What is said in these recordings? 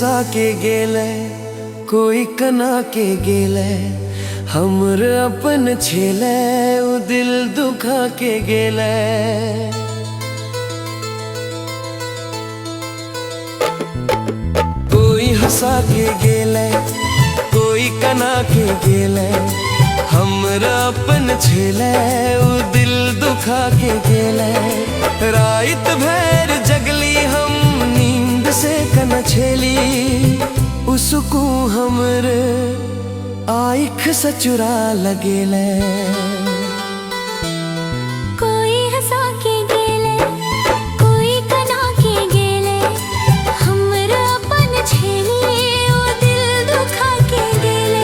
हंसा के गेले कोई कना के गेले, हमर अपन छेले उ दिल दुखा के गेले। कोई हंसा के गेले कोई कना के गेले, हमर अपन छेले उ दिल दुखा के गेले। रात भर जगली हम नींद से कन छेली, उसको हमर आँख से चुरा लगेले। कोई हंसा के गेले कोई कना के गेले, हमर अपन छेली ओ दिल दुखा के गेले।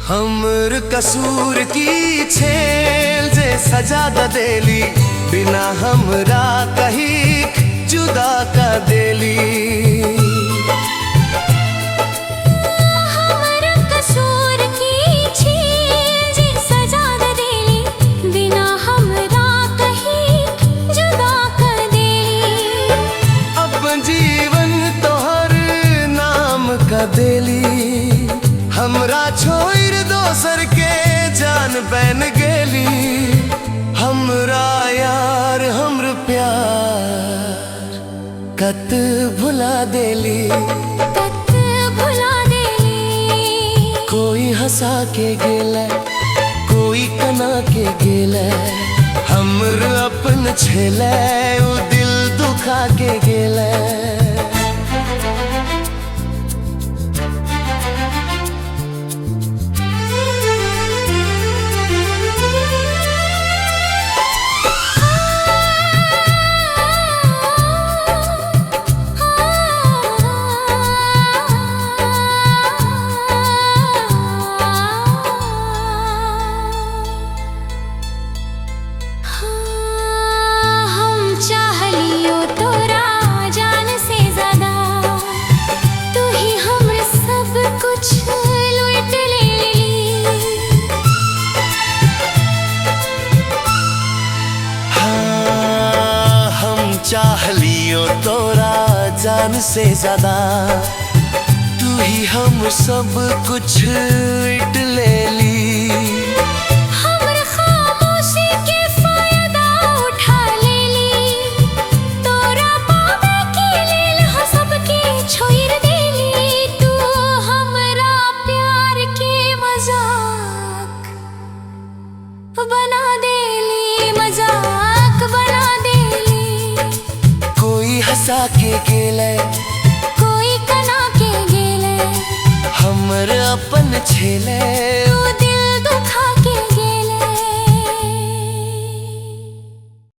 हमर कसूर की छेल जे सजा द देली, बिना हमरा कहीं जुदा का देली। हमर कसूर की छेल जे सजा द देली, बिना हमरा कहीं जुदा कर देली। अपन जीवन तोहर नाम का देली, हमरा छोड़ दोसर के जान बन गेली। हमरा यार हमर प्यार कत भुला देली, कत भुला देली। कोई हंसा के गेले कोई कना के गेले, हमर अपन छेले उ दिल दुखा के गेले। चाह लियो तोरा जान से ज्यादा, तू ही हम सब कुछ इट ले ली। हमर खामोशी के फायदा उठा लेली, तोरा पावे के लेल हम सबके छोड़ देली। तू हमरा प्यार के मजाक बना देली, मजाक बना देली। कोई हंसा के गेले कोई कना के गेले, हमर अपन छेले।